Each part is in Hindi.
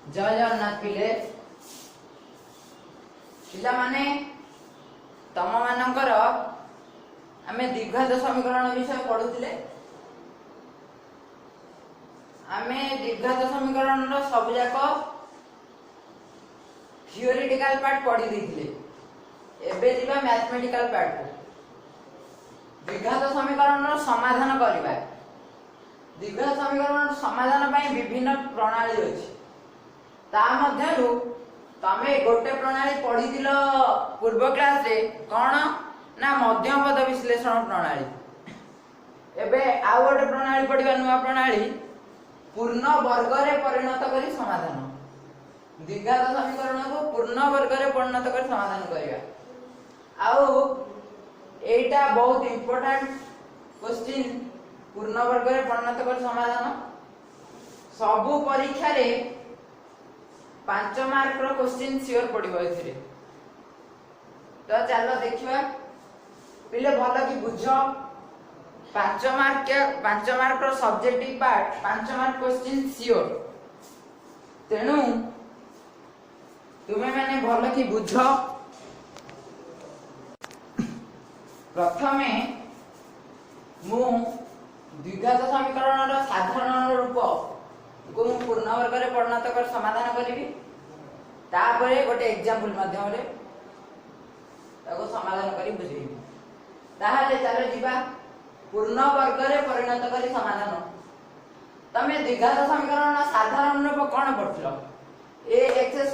जय जगन्नाथ पिले पिला माने तम मानकर आमे द्विघात समीकरण विषय पढुतिले। आमे द्विघात समीकरण रो सब जाक थियोरेटिकल पार्ट पढी देथिले। एबे जिबा मैथमेटिकल पार्ट को द्विघात समीकरण रो समाधान करिबा। द्विघात समीकरण समाधान पई विभिन्न प्रणाली अछि। ता मध्यरु तमे गोटे प्रणाली पढी दिलो पूर्व क्लास रे कोन ना मध्यम पद विश्लेषण प्रणाली। एबे आ गोटे प्रणाली पढिबा नुवा प्रणाली पूर्ण वर्ग रे परिणत करी समाधान। द्विघात समीकरण को पूर्ण वर्ग रे परिणत करी समाधान करिया। आउ एटा बहुत इंपोर्टेंट क्वेश्चन। पूर्ण वर्ग रे परिणत करी समाधान सबु परीक्षा रे 5 मार्क रो क्वेश्चन सियोर पडिबो एथिरे। तो चलो देखिबा पिले भलो कि बुझो 5 मार्क रो सब्जेक्टिव पार्ट 5 मार्क क्वेश्चन सियोर। तेनु तुमे माने भलो कि बुझो। प्रथमे मु द्विघात समीकरण रो साधारण रूप को पूर्ण वर्ग रे परिणत कर समाधान करिवि। तापरे गोटे एग्जांपल माध्यम रे ताको समाधान करी बुझेइबि। ताहाले चलो जिबा पूर्ण वर्ग रे परिणत करी समाधान। तमे द्विघात समीकरण साधारण रूप कोन पढथिलो ax² +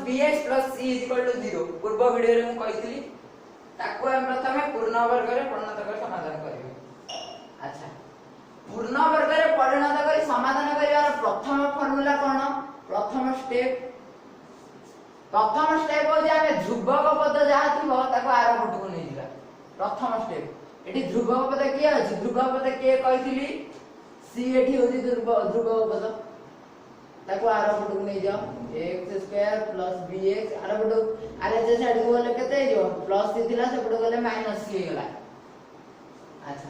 bx + c = 0 पूर्व वीडियो रे मु कहितली। ताको हम प्रथमे पूर्ण वर्ग रे परिणत कर समाधान करिवि। अच्छा पूर्ण वर्ग रे परिणत करी समाधान करिवार प्रथम फार्मूला कोन? प्रथम स्टेप हो जे ध्रुवक पद जहा थिबो ताको आर पट को नै दिला। प्रथम स्टेप एठी ध्रुवक पद के अछि? ध्रुवक पद के कहितली c एठी होजी ध्रुवक पद ताको आर पट को नै जाओ। x² + bx आर पट आर जे साइड को गले केते हिजो प्लस c थिला से पट गले माइनस c हेला। अच्छा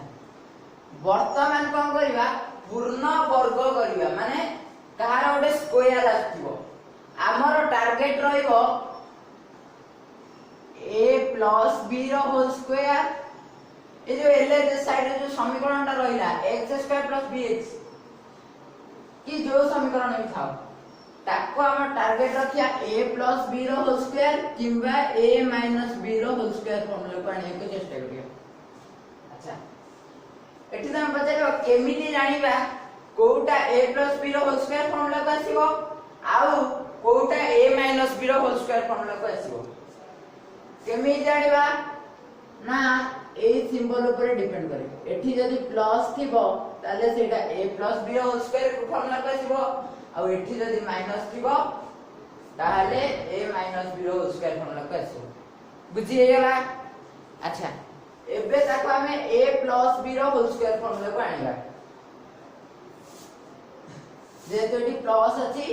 वर्तमान कोन करिवा? पूर्ण वर्ग करिवा माने कहार ओडे स्क्वायर आथिबो। हमर टारगेट रहिबो a + b रो होल स्क्वायर। ए जो एल जे साइड रे जो समीकरण ता रहिला x² + bx कि जो समीकरण भी थाओ ताको हम टारगेट रखिया a + b रो होल स्क्वायर किबा a - b रो होल स्क्वायर फॉर्मूला को आनिया को चेष्टा करिया। अच्छा एठी त हम पचारो केमिति जानिबा कोउटा a + b रो होल स्क्वायर फॉर्मूला को आसीबो आउ कोउटा a - b रो होल स्क्वायर फॉर्मूला को आसीबो। केमिति जानिबा ना ए सिंबल ऊपर डिपेंड करे। एठी जदी प्लस थिबो ताले सेटा a + b रो होल स्क्वायर फॉर्मूला को आसीबो आउ एठी जदी माइनस थिबो ताले a - b रो होल स्क्वायर फॉर्मूला को आसीबो। बुझी गेला? अच्छा एबे ताको हमें a + b रो होल स्क्वायर फॉर्मूला को आनिबा। जे तो एठी प्लस अछि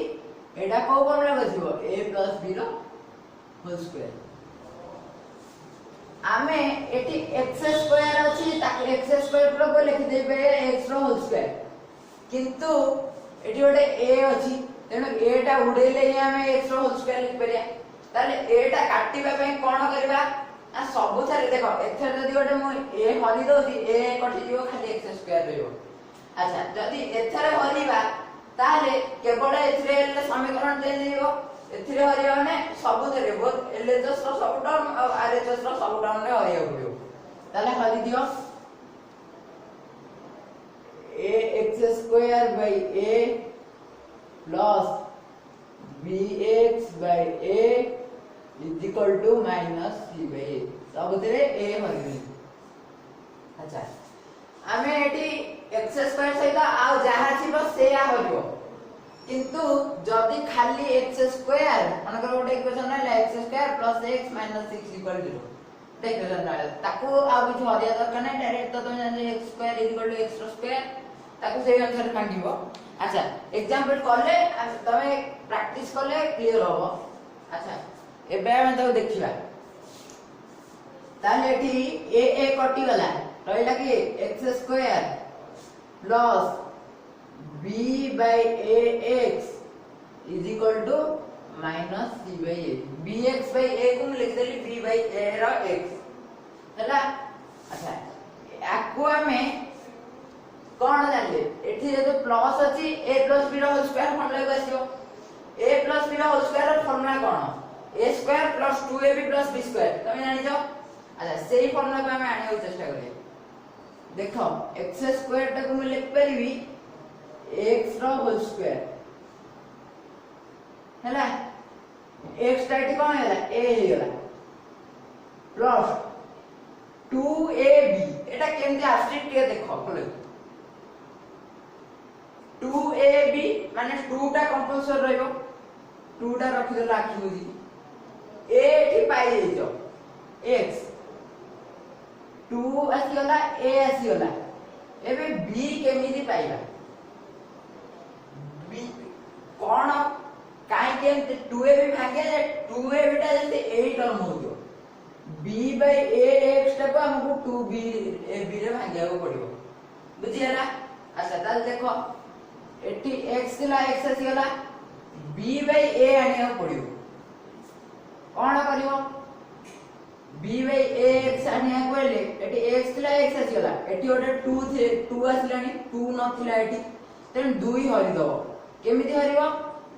एटा को फॉर्मूला को आसीबो a + b रो होल स्क्वायर। आमे एठी x² अछि ताको x² को लिखि देबे x रो होल स्क्वायर। किंतु एठी ओटे a अछि तेनु a टा उडेले ही हमें x रो होल स्क्वायर लिख परिया। ताले a टा काटिबा पय कोन करबा आ सबु थारे देखो एथर जदी गोटे मु a हरि दोसी a कटि दियो खाली x² रहइबो। अच्छा जदी एथर हरिबा ताले केवल एथरे एल समीकरण चेंज हिबो। एथरे हरियो ने सबु थारे बोथ एलएचएस रो सब टर्म और आरएचएस रो सब टर्म रे हरियो पड़ियो। ताले हरि दियो ax² / a plus bx/a = -c/a सबुतरे a Hari. अच्छा आमे एठी x² सहित आ जहा छिबो से आ हरियो। किंतु जदी खाली x² मानकर गोटे इक्वेशन रहला x² + x - 6 = 0 इक्वेशन रहला ताको आ भी हरिया दरकार नै। डायरेक्ट तो जान x² = x रो स्क्वायर ताको से अनुसार काटिबो। अच्छा एग्जांपल करले तमे प्रैक्टिस करले क्लियर होबो। अच्छा एबे हम तो देखिबा ताले एठी a कटि गला रहला कि x² plus b/ax is equal to minus C by A bx by a को लिख देली b बाई a रो x हैला। अच्छा याकू हमें कोन जानले एठी जे प्लस अछि a प्लस b रो होल स्क्वायर फॉर्मूला को आसीओ a प्लस b रो होल स्क्वायर रो फॉर्मूला कोन a square plus 2ab plus b square तमे जानि जो। अच्छा सेही फॉर्मूला को हमें आनियो चेष्टा करिए। देखो x स्क्वायर टा को मैं लिख परिबी x रो होल स्क्वायर हैला x टा एठी कोन हैला a हैला प्लस 2ab एटा केमते आस्ट्रिक के देखो बोले 2ab माने 2 टा कंपलसरी रहइबो 2 टा रखि देला आखि बुझी a एठी पाई देइछो x 2 आसीगला a आसीगला एबे b केमिति पाइबा b कोन काई के 2ab भागे 2ab टा जंते 8 टर्म होयो b by ax टा को हमको 2b ab रे भागिया को पड़िबो बुझी हला। अच्छा ताल देखो एठी x थिला x आसीगला b by a आनिया को पड़िबो कोन करिवो b by ax आनिया को ले एठी x थिला x आसीगला एठी ओटे 2 थे 2 आसिलानी 2 नथिला एठी तेन 2 हरि दो केमिति हरिवो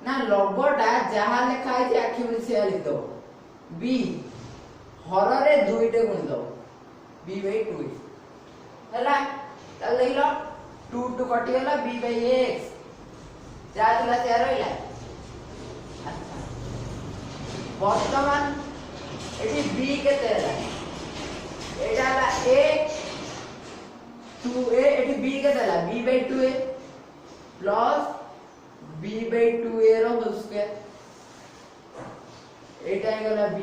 ना लगटा जहा लिखा है आखि में से लिख दो b हर रे 2 टे गुण दो b by 2 हैला तल देखलो 2 2 कटि गेला b by x जा दिला से रहइला। अच्छा वर्तमान एठी b केते हैला एटा ला a 2a एठी b केते हैला b by 2a plus b by 2a रो होल स्क्वायर एटा गला b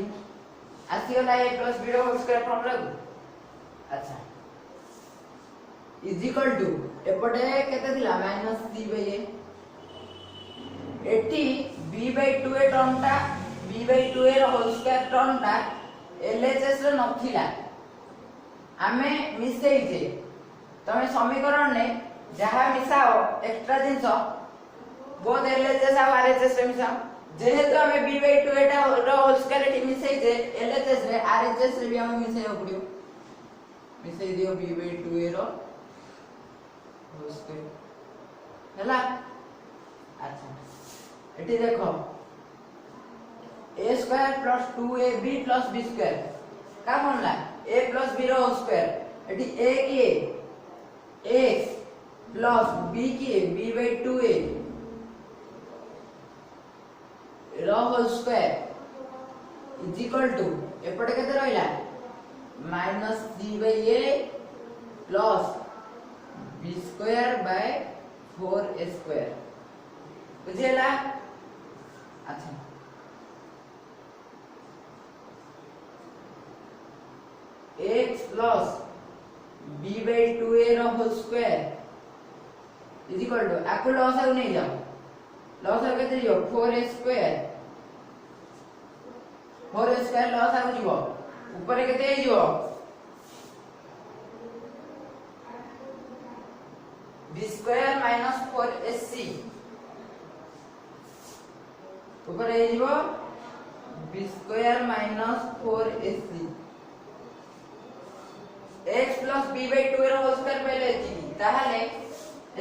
आसी गला a प्लस b रो होल स्क्वायर फॉर्मूला को। अच्छा इज इक्वल टू एपटे केते दिला माइनस c by a एटी b by 2a टर्म टा b by 2a रो होल स्क्वायर टर्म टा LHS रे नथिला आमे मिसेई जे तमे समीकरण ने जहा मिसाओ एक्स्ट्रा जिंसो बोथ LHS और RHS रे मिसाओ जेहेतु हमें b by 2 टा रो होल स्क्वायर एटी मिसेई जे LHS रे RHS रे भी हमें मिसेई पड़ियो मिसेई दियो b by 2 रो होल स्क्वायर हैला। अच्छा एटी देखो a square plus 2ab plus b square का फॉर्मूला a प्लस b रो होल स्क्वायर एटी a की x प्लस b की b by 2a रो whole square is equal to एपटे केते रहइला minus c by a plus b square by 4a square बुझियला। अच्छा x plus b by 2a रो whole square is equal to आको लॉस आउ नहीं जाओ लॉस आउ केते दियो 4a square 4a square loss आउ जीवो ऊपर केते जीवो b स्क्वायर माइनस 4ac ऊपर ए जीवो b square minus 4ac x plus b by 2 रो होल स्क्वायर पहले जी ताहाले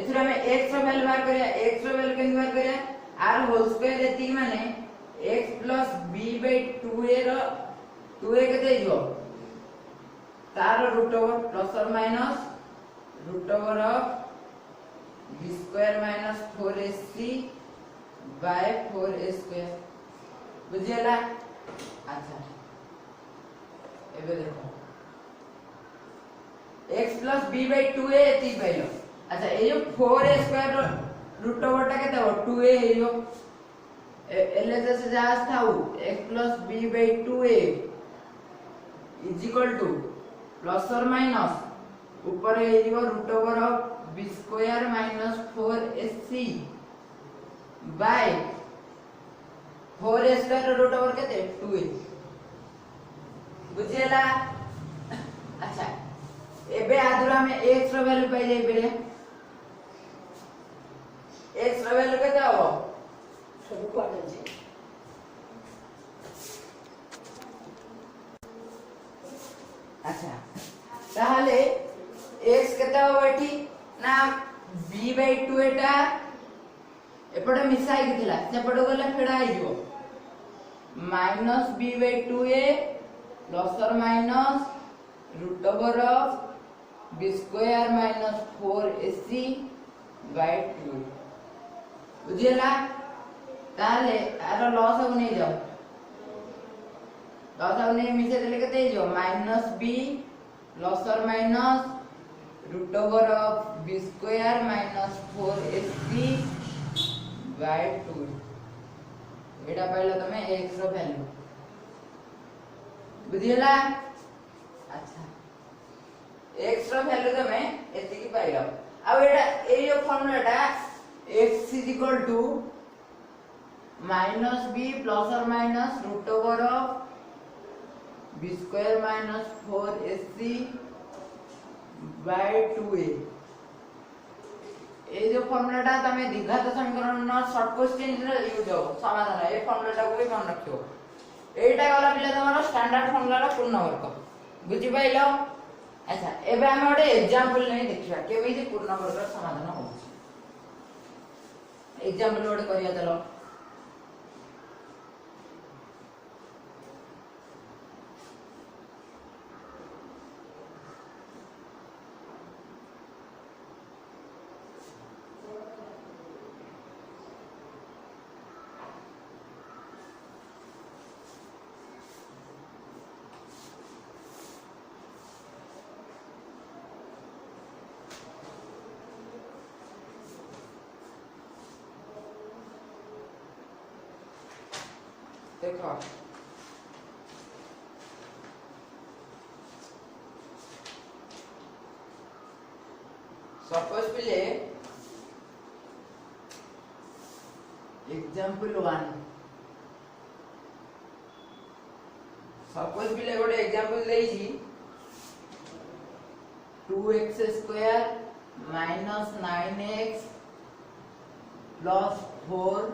एथुरा में x रो वैल्यू बाहर करिया x रो वैल्यू केन बाहर करिया r होल स्क्वायर एती माने x plus b by 2a रो 2a केते जीवो तार रूट ओवर प्लस और minus root over of b square minus 4ac by 4a square बुझियला। अच्छा एबे देखो x plus b by 2a एती पहलो। अच्छा ए जो 4a स्क्वायर रूट ओवर टा केते हो 2a हे जो LHS से जास था वो x plus b by 2a is equal to plus और माइनस ऊपर हे जो root over of b square minus 4ac by 4a square root over केते 2a बुझियला। अच्छा एबे आदुरा में x रो वैल्यू पाई जाई बेरे x रो वैल्यू केते हो अच्छा ताहले x केते हो एठी ना b/2 एटा एपटे मिसाई किथिला सेपटे गले फेडा आइ जो -b/2a प्लस और minus root over of b square minus 4ac by 2 बुझियला ताले आरो लॉस अब नहीं जाओ लॉस अब नहीं मिसे देले केते जो -b प्लस और minus root over of b square minus 4ac by 2 एटा पाइलो तमे x रो वैल्यू बुझियला अच्छा x रो वैल्यू तमे एति की पाइलो अब एटा ए जो फार्मूलाटा x -b प्लस और minus root over of b square minus 4ac by 2a ए जो फार्मूलाटा तमे द्विघात समीकरण न शॉर्ट क्वेश्चन रे यूज हो समाधान ए फार्मूलाटा को भी मन रखियो एटा वाला पिला तमरो स्टैंडर्ड फार्मूला रा पूर्ण वर्ग बुझि पाइलो अच्छा एबे हम ओडे एग्जांपल नै देखिबा केमिति पूर्ण वर्ग रा समाधान हो एग्जांपल ओडे करिया चलो देखो सपोज पिले एग्जांपल 1 सपोज पिले गोटे एग्जांपल देइछी 2x square minus 9x plus 4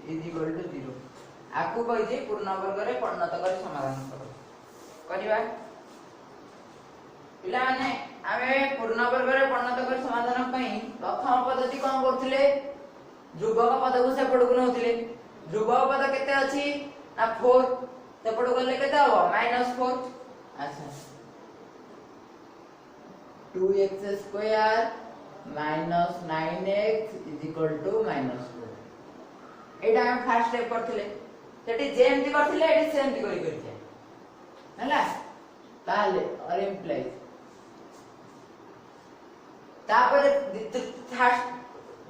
is equal to 0 आकु कहि जे पूर्ण वर्ग रे परिणत कर समाधान करो करिवा पिला माने आमे पूर्ण वर्ग रे परिणत कर समाधान पई प्रथम पद्धति कोन करथिले ध्रुवक पद को से पडकु नउथिले ध्रुवक पद केते अछि ना 4 से पडकु गले केते हो -4 अच्छा 2x square minus 9x is equal to -4 एटा हम फर्स्ट स्टेप करथिले सेठी जेमति करथिले एठी सेमति करि छै हला ताले और इम्प्लाइज तापर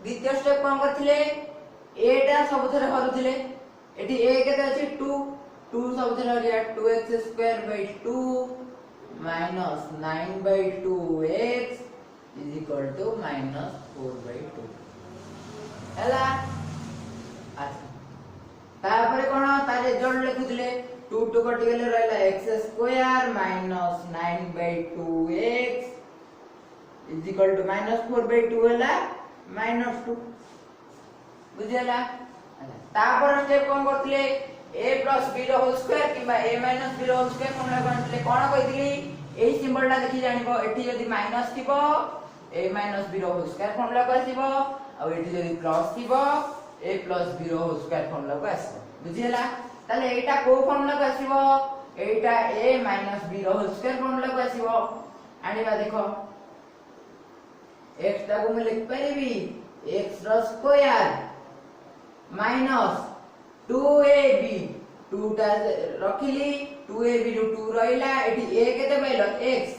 द्वितीय स्टेप कोन करथिले एटा सब थरे हरुथिले एठी a केते अछि 2 2 सब थरे हरिया 2x square by 2 minus 9 by 2x is equal to -4 by 2 हला अच्छा तापर कोन ता रिजल्ट लिखुथिले 2 2 कटि गेले रहला x square minus 9 by 2x is equal to -4 by 2 हला -2 बुझियला तापर स्टेप कोन करथिले a plus b रो होल स्क्वायर किबा a minus b रो होल स्क्वायर फॉर्मूला करथिले कोन कहिथिली एही सिंबलटा देखि जानिबो एठी यदि माइनस थिबो a minus b रो होल स्क्वायर फॉर्मूला कहथिबो आ एठी यदि प्लस थिबो a plus b रो होल स्क्वायर फॉर्मूला को आसीबो बुझियला ताले एटा को फॉर्मूला को आसीबो एटा a minus b रो होल स्क्वायर फॉर्मूला को आसीबो आनिबा देखो x टा को मैं लिख परिबी x रो स्क्वायर माइनस 2ab 2 टा रखिली 2ab रो 2 रहिला एठी a केते पाइलो x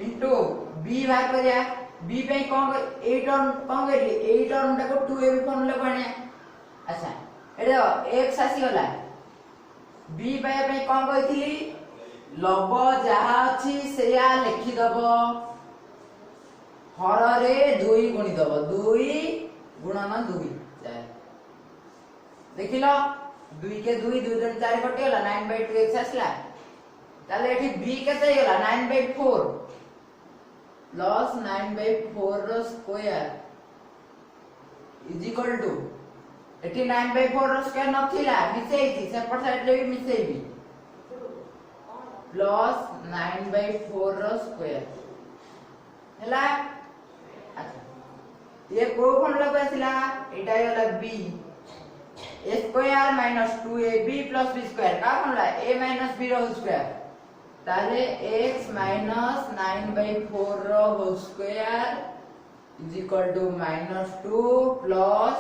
इनटू b भाग करिया b पे कोन 8 टर्म कोन करली 8 टर्म टा को 2ab फॉर्मूला बने अच्छा एडो x आसी होला b पाए पे कोन कहितली लव जहा अछि सेया लिखि दबो हर रे 2 गुणी दबो 2 गुणन 2 जाय देखिलो 2 के 2 2 2 4 कटि होला 9/2x आसला ताले एठी b केते होला 9/4 प्लस 9/4 रो स्क्वायर इज इक्वल टू एटी 9/4 रो स्क्वायर नथिला मिसेइछि सेपट साइड रे भी मिसेइबी प्लस 9/4 रो स्क्वायर हला। अच्छा ये को फॉर्मूला पे आसिला एटा होला b a square minus 2ab plus b square का फॉर्मूला a - b रो स्क्वायर ताले x माइनस 9/4 रो whole square is equal to -2 plus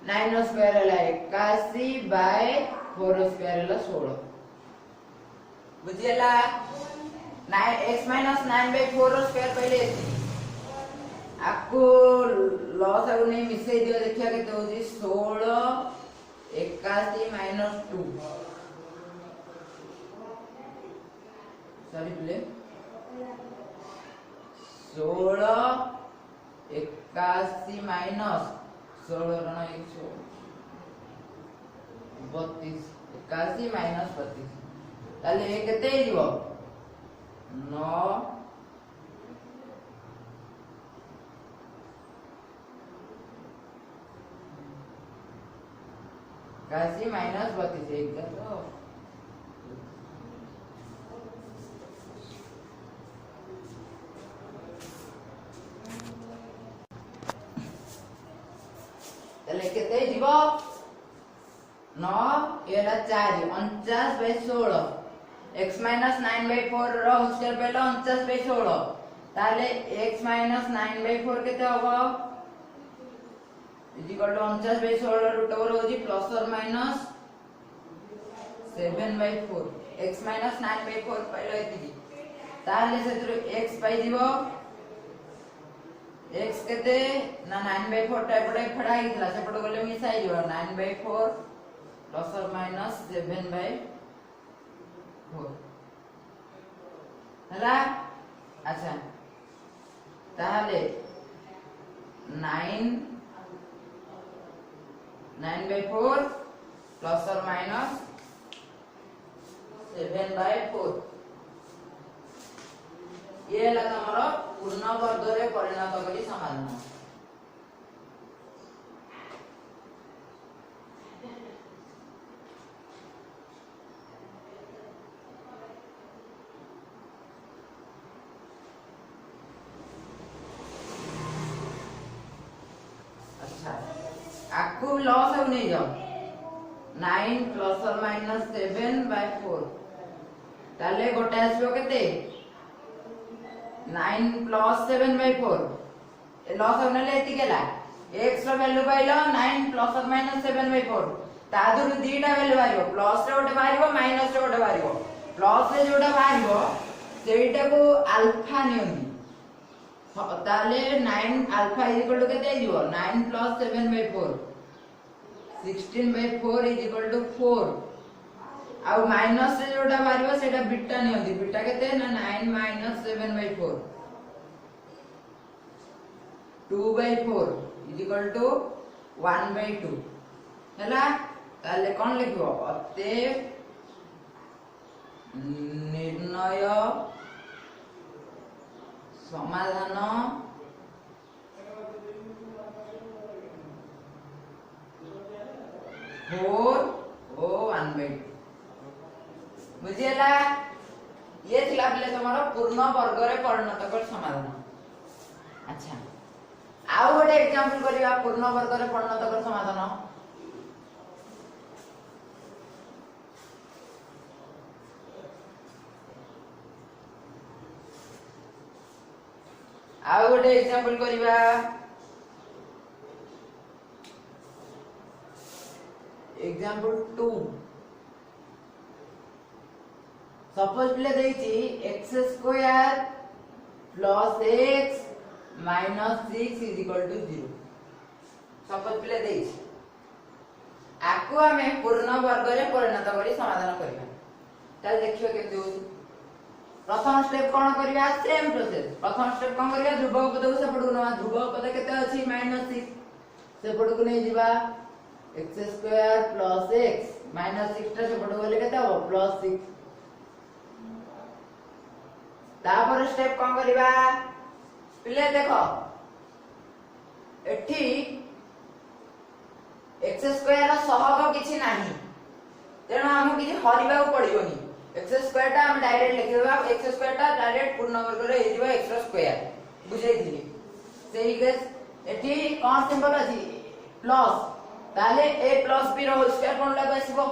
9 रो स्क्वायर है 81 बाय 4 रो स्क्वायर है 16 बुझियला 9x माइनस 9/4 रो स्क्वायर पहले आपको लॉस आउ नहीं मिसई दियो देखिया केते होजी 16 81 माइनस 2 सॉरी प्ले 16 81 माइनस 16 रण 132 81 माइनस 32 ताले ए केते हिजो 9 81 माइनस 32 एक करो ताले केते हिजो 9 एला 4 49/16 x माइनस 9/4 रो स्क्वायर पहला 49/16 ताले x माइनस 9/4 केते होबो is equal to 49/16 root over होजी प्लस और माइनस 7/4 x माइनस 9/4 पहला एतिकी ताले सेतु x पाई दिबो x केते ना 9/4 टाइप पड़े फड़ा हितला सेपट गले मिसाई दिबो 9/4 प्लस और माइनस 7/4 हला। अच्छा ताले 9/4 प्लस और माइनस 7/4 ये ला तमरो पूर्ण वर्ग रे परिणत करी समाधान। आपको लॉस हो नहीं जाओ 9 प्लस और माइनस 7/4 ताले गोटे आसबो केते 9 प्लस 7/4 ए लॉस हो नले एति केला x रो वैल्यू पाइलो 9 प्लस और माइनस 7/4 ता दुरु दीटा वैल्यू आइबो प्लस रे गोटे बाहिबो माइनस रे गोटे बाहिबो प्लस रे जोटा बाहिबो सेइटा को अल्फा नियंती ताले 9 अल्फा इज इक्वल टू केते आइबो 9 प्लस 7/4 16/4 इज इक्वल टू 4 आ माइनस रे जोटा बारिबो सेटा बीटा नियंती बीटा केते ना 9 माइनस 7/4 2/4 इज इक्वल टू 1/2 हैला ताले कोन लिखबो अतएव निर्णय समाधान 4 ओ 1/2 बुझियला ये थिला पले तमरो पूर्ण वर्ग रे परिणत कर समाधान। अच्छा आउ गोटे एग्जांपल करिया पूर्ण वर्ग रे परिणत कर समाधान। आउ गोटे एग्जांपल करिया एग्जांपल 2 सपोज प्ले देछि x² plus x minus 6 is equal to 0 suppose प्ले देछि आकु हमें पूर्ण वर्ग रे परिणत करी समाधान करिबा त देखियो केते होई। प्रथम स्टेप कोन करिया सेम प्रोसेस प्रथम स्टेप कोन करिया ध्रुव पद को सेपड नवा ध्रुव पद केते अछि -6 सेपड को नै जिबा x² प्लस x माइनस 6 टा सेपड गले केते हो प्लस 6 तापर स्टेप कोन करिबा पिले देखो एठी स्क्वायर सहग किछि नाही तेणु हम किछि हरिबा पड़िबोनी x स्क्वायर टा हम डायरेक्ट लिखिबा x स्क्वायर टा डायरेक्ट पूर्ण वर्ग रे हे दिबा x स्क्वायर बुझैथिली सेही केस एठी कोन सिंबल अछि प्लस ताले a प्लस b रो होल स्क्वायर कोन लागो आसीबो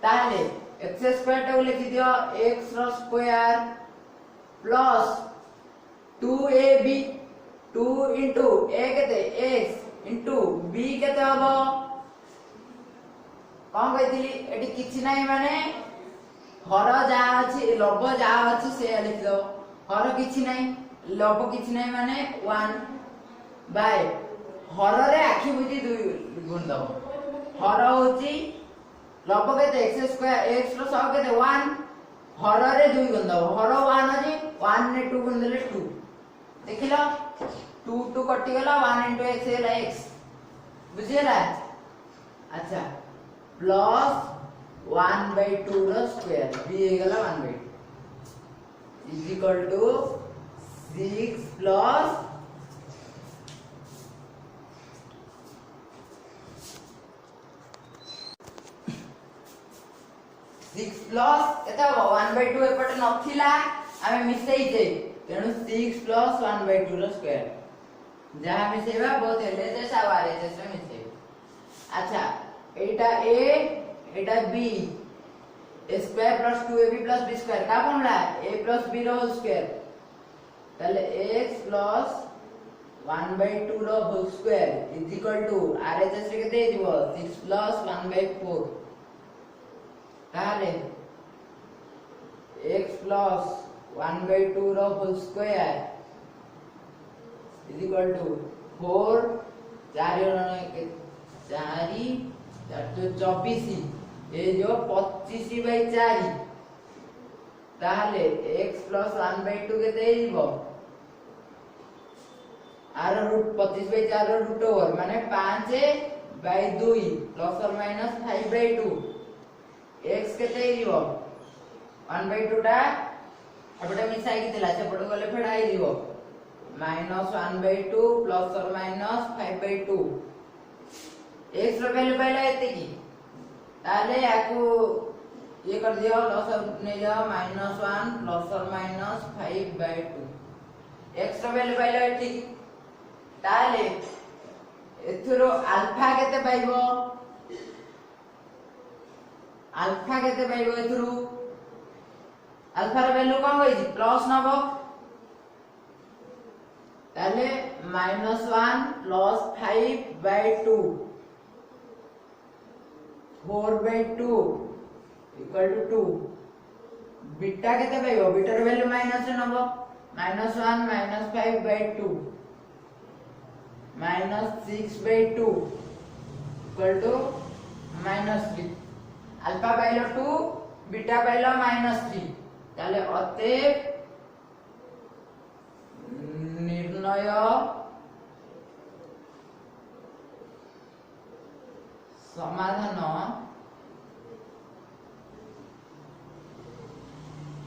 ताले x स्क्वायर टा लिखि दियो x रो square plus 2ab 2 into a केते x into b केते हबो कोन कहिथिली एठी किछि नाही माने हर जा अछि लब जा अछि से लिख दो हर किछि नाही लब किछि नाही माने 1 बाय हर रे आखि बुझी 2 गुण दो हर होची लब केते x स्क्वायर x रो सह केते 1 हर रे 2 गुण दो हर 1 अछि 1 ने 2 गुण देले 2 देखिलो 2 2 कटि गेला 1 into x हैला x बुझियला अच्छा प्लस 1/2 रो स्क्वायर b हे गेला 1/2 is equal to 6 plus 6 plus केता 1/2 एपटे नथिला आमे मिसई जे तेनु 6 प्लस 1/2 रो स्क्वायर जहां मिसेबा बहुत हेले जे सावारे जे मिसे अच्छा एटा a एटा b a square plus 2ab plus b square का बनला a प्लस b रो होल स्क्वायर ताले x प्लस 1/2 रो whole square is equal to rhs रे केते दिबो 6 प्लस 1/4 ताले x प्लस 1/2 रो whole square is equal to 4 4 24 ए जो 25/4 ताले x प्लस 1/2 केते हिबो आर रूट 25/4 रो रूट ओवर माने 5/2 प्लस और माइनस 5/2 x केते हिबो 1/2 टा एपटे मिसाई कि दिला सेपटे गले फेडाई दिबो माइनस 1/2 प्लस और माइनस 5/2 x रो वैल्यू पाइला एते की ताले याकू ये कर दियो लॉस ने जाओ -1 प्लस और माइनस 5/2 x रो वैल्यू पाइला एते की ताले एथरो अल्फा केते पाइबो एथरो अल्फा रो वैल्यू कोन होई छी प्लस नबो ताले -1 प्लस 5/2 4/2 इक्वल टू 2 बीटा केते पाइबो बीटा रो वैल्यू माइनस रे नबो -1 -5/2 -6/2 इक्वल टू -3 अल्फा पाइलो 2 बीटा पाइलो -3 ताले अतएव निर्णय समाधान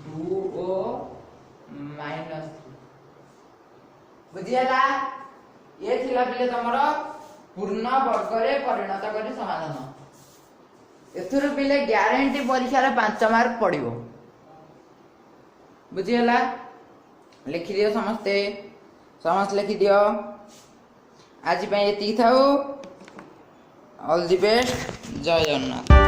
2 o -3 बुझियला ये थिला बिले तमरो पूर्ण वर्ग रे परिणत करी समाधान एथुरु बिले ग्यारंटी परीक्षा रे 5 मार्क पड़िबो बुझियला लिखि दियो समस्त लिखि दियो आज पे एति थाउ ऑल द बेस्ट जय जगन्नाथ।